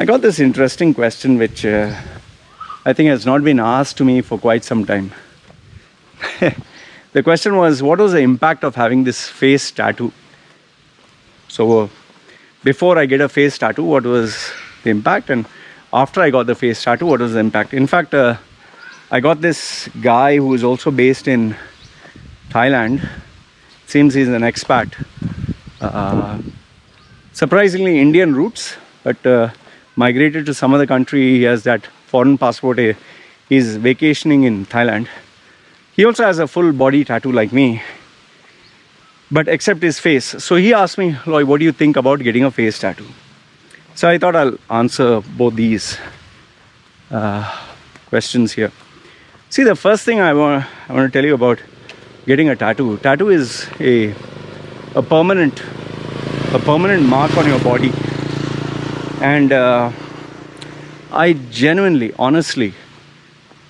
I got this interesting question which I think has not been asked to me for quite some time. The question was, what was the impact of having this face tattoo? So before I get a face tattoo, what was the impact? And after I got the face tattoo, what was the impact? In fact, I got this guy who is also based in Thailand. Seems he's an expat. Surprisingly Indian roots, but migrated to some other country. He has that foreign passport. He's vacationing in Thailand. He also has a full body tattoo like me, but except his face. So he asked me, Loy, what do you think about getting a face tattoo? So I thought I'll answer both these questions here. See, the first thing I want to tell you about getting a tattoo. Tattoo is a permanent mark on your body, and I genuinely, honestly,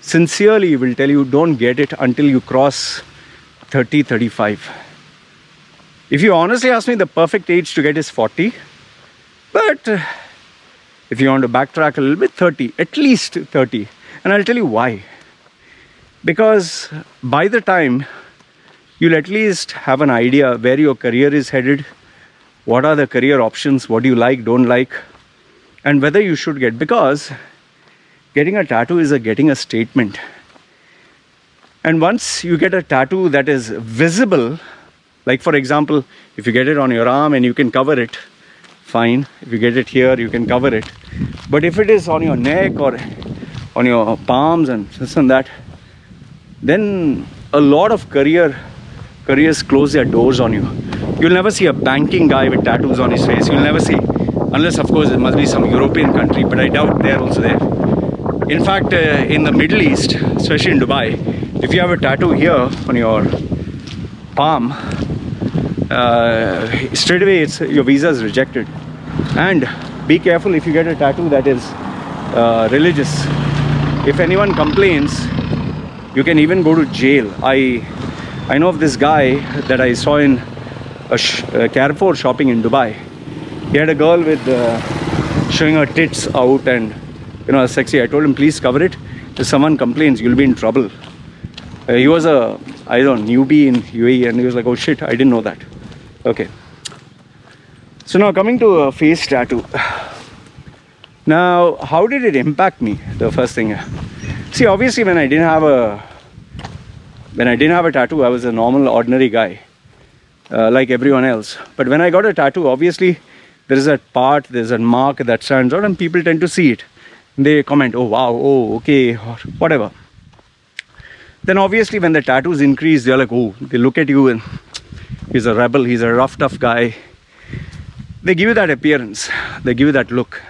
sincerely will tell you, don't get it until you cross 30, 35. If you honestly ask me, the perfect age to get is 40. But if you want to backtrack a little bit, 30, at least 30. And I'll tell you why. Because by the time you'll at least have an idea where your career is headed, what are the career options, what do you like, don't like, and whether you should get. Because getting a tattoo is getting a statement. And once you get a tattoo that is visible, like for example, if you get it on your arm and you can cover it, fine. If you get it here, you can cover it. But if it is on your neck or on your palms and this and that, then a lot of careers close their doors on you. You'll never see a banking guy with tattoos on his face. You'll never see, unless of course it must be some European country, but I doubt they're also there. In fact, in the Middle East, especially in Dubai, if you have a tattoo here on your palm, straight away your visa is rejected. And be careful if you get a tattoo that is religious. If anyone complains, you can even go to jail. I know of this guy that I saw in a Carrefour shopping in Dubai. He had a girl with showing her tits out and sexy. I told him, please cover it. If someone complains, you'll be in trouble. He was a newbie in UAE, and he was like, oh shit, I didn't know that. Okay. So now coming to a face tattoo. Now, how did it impact me? The first thing. See, obviously when I didn't have a tattoo, I was a normal, ordinary guy, like everyone else. But when I got a tattoo, obviously there is that part, there's a mark that stands out, and people tend to see it. They comment, oh wow, oh okay, or whatever. Then obviously when the tattoos increase, they're like, oh, they look at you and he's a rebel, he's a rough, tough guy. They give you that appearance, they give you that look.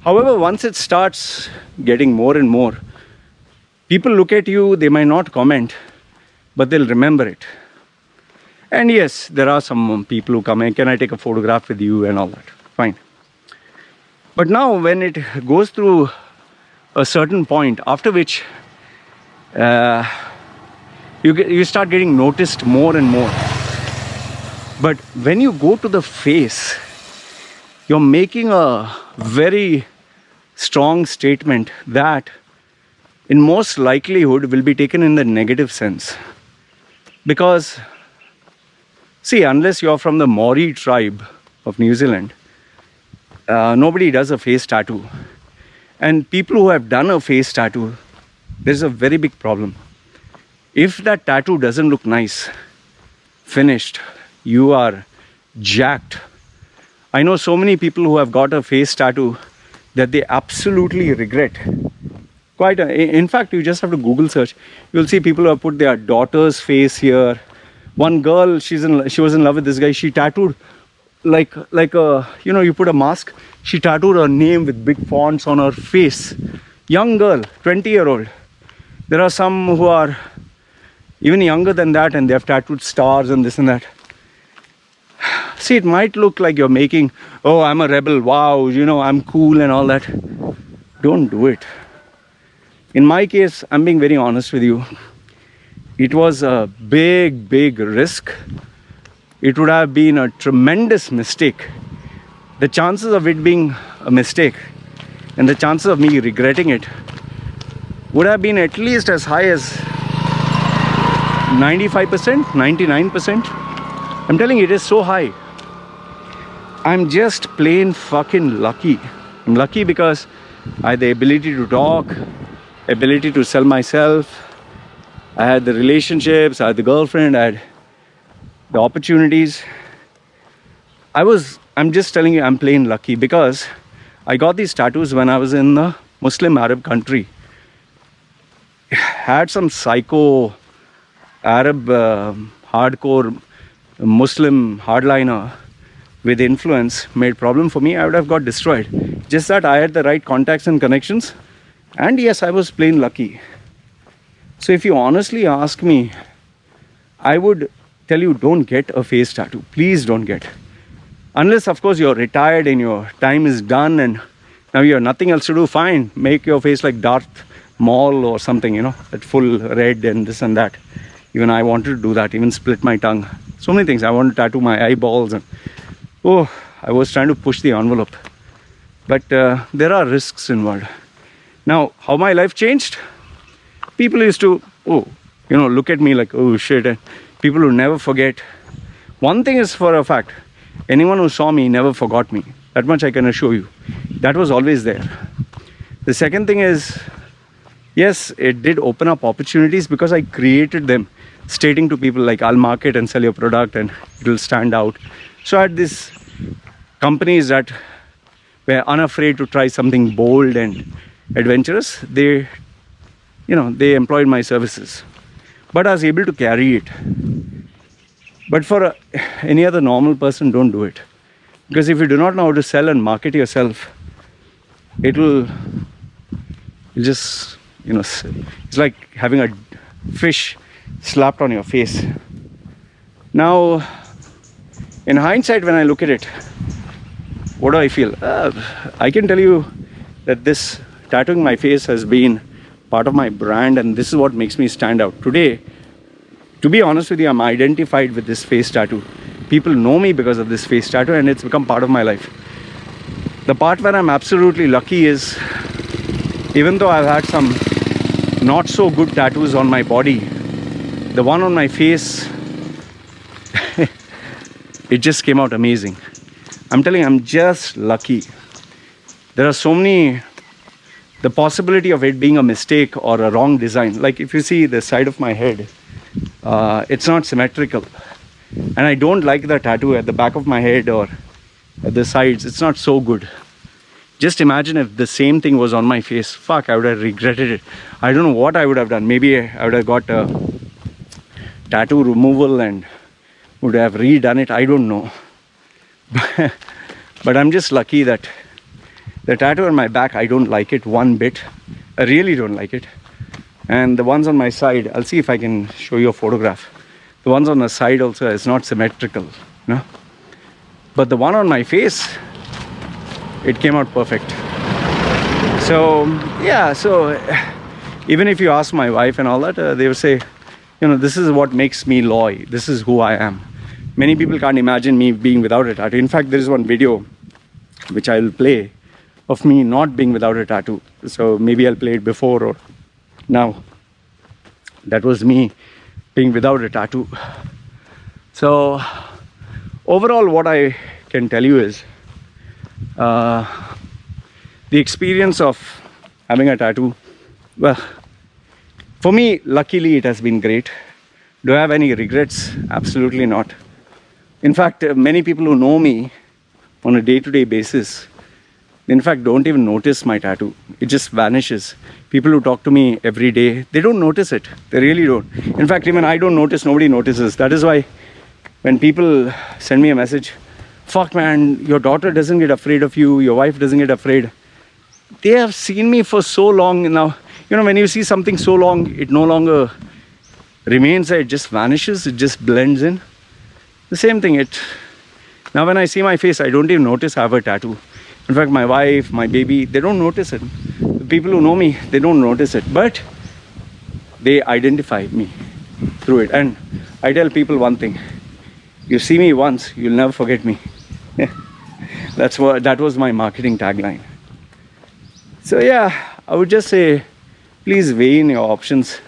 However, once it starts getting more and more, people look at you, they might not comment, but they'll remember it. And yes, there are some people who come and, can I take a photograph with you and all that. Fine. But now when it goes through a certain point, after which you start getting noticed more and more. But when you go to the face, you're making a very strong statement that in most likelihood will be taken in the negative sense. Because, see, unless you're from the Maori tribe of New Zealand, nobody does a face tattoo. And people who have done a face tattoo, there's a very big problem. If that tattoo doesn't look nice, finished, you are jacked. I know so many people who have got a face tattoo that they absolutely regret. In fact, you just have to Google search. You'll see people who have put their daughter's face here. One girl, she was in love with this guy. She tattooed like you put a mask. She tattooed her name with big fonts on her face. Young girl, 20-year-old. There are some who are even younger than that, and they have tattooed stars and this and that. See, it might look like you're making, oh, I'm a rebel, wow, I'm cool and all that. Don't do it. In my case, I'm being very honest with you. It was a big, big risk. It would have been a tremendous mistake. The chances of it being a mistake and the chances of me regretting it would have been at least as high as 95%, 99%. I'm telling you, it is so high. I'm just plain fucking lucky. I'm lucky because I had the ability to talk, ability to sell myself. I had the relationships, I had the girlfriend, I had the opportunities. I'm just telling you, I'm plain lucky because I got these tattoos when I was in the Muslim Arab country. Had some psycho Arab hardcore Muslim hardliner with influence made problem for me, I would have got destroyed. Just that I had the right contacts and connections, and yes, I was plain lucky. So if you honestly ask me, I would tell you, don't get a face tattoo. Please don't get. Unless, of course, you're retired and your time is done and now you have nothing else to do, fine. Make your face like Darth Maul or something, you know, that full red and this and that. Even I wanted to do that, even split my tongue. So many things. I wanted to tattoo my eyeballs and I was trying to push the envelope. But there are risks involved. Now, how my life changed? People used to, look at me like, oh shit. And people who never forget. One thing is for a fact, anyone who saw me never forgot me. That much I can assure you. That was always there. The second thing is, yes, it did open up opportunities because I created them, stating to people like, I'll market and sell your product and it'll stand out. So I had these companies that were unafraid to try something bold and adventurous. They employed my services. But I was able to carry it. But for any other normal person, don't do it. Because if you do not know how to sell and market yourself, it'll just, it's like having a fish slapped on your face. Now, in hindsight, when I look at it, what do I feel? I can tell you that this tattooing my face has been part of my brand, and this is what makes me stand out. Today, to be honest with you, I'm identified with this face tattoo. People know me because of this face tattoo, and it's become part of my life. The part where I'm absolutely lucky is, even though I've had some not so good tattoos on my body, the one on my face, it just came out amazing. I'm telling you, I'm just lucky. There are so many, the possibility of it being a mistake or a wrong design. Like if you see the side of my head, it's not symmetrical. And I don't like the tattoo at the back of my head or at the sides. It's not so good. Just imagine if the same thing was on my face. Fuck, I would have regretted it. I don't know what I would have done. Maybe I would have got a tattoo removal and would have redone it. I don't know. But I'm just lucky that the tattoo on my back, I don't like it one bit. I really don't like it. And the ones on my side, I'll see if I can show you a photograph. The ones on the side also is not symmetrical, But the one on my face, it came out perfect. So even if you ask my wife and all that, they will say, this is what makes me Loy. This is who I am. Many people can't imagine me being without a tattoo. In fact, there is one video which I will play of me not being without a tattoo. So maybe I'll play it before or now. That was me being without a tattoo. So overall, what I can tell you is the experience of having a tattoo, well, for me, luckily it has been great. Do I have any regrets? Absolutely not. In fact, many people who know me on a day-to-day basis, in fact, don't even notice my tattoo. It just vanishes. People who talk to me every day, they don't notice it. They really don't. In fact, even I don't notice, nobody notices. That is why when people send me a message, fuck man, your daughter doesn't get afraid of you, your wife doesn't get afraid. They have seen me for so long now. When you see something so long, it no longer remains there, it just vanishes, it just blends in. The same thing, now when I see my face, I don't even notice I have a tattoo. In fact, my wife, my baby, they don't notice it. The people who know me, they don't notice it. But they identify me through it. And I tell people one thing. You see me once, you'll never forget me. That was my marketing tagline. So yeah, I would just say, please weigh in your options.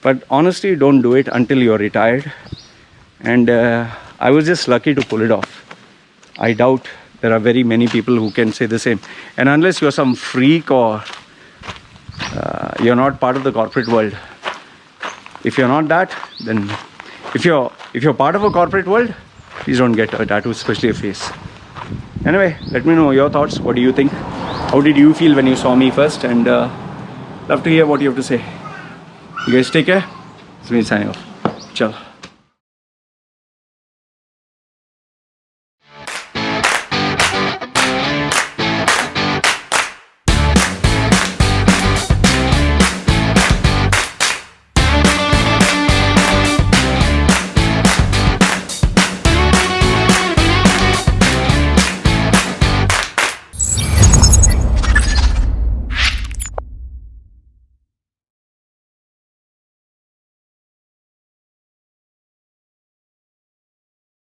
But honestly, don't do it until you're retired. And I was just lucky to pull it off. I doubt there are very many people who can say the same. And unless you're some freak or you're not part of the corporate world, if you're not that, then if you're part of a corporate world, please don't get a tattoo, especially a face. Anyway, let me know your thoughts. What do you think? How did you feel when you saw me first? And love to hear what you have to say. You guys take care. It's me signing off. Ciao.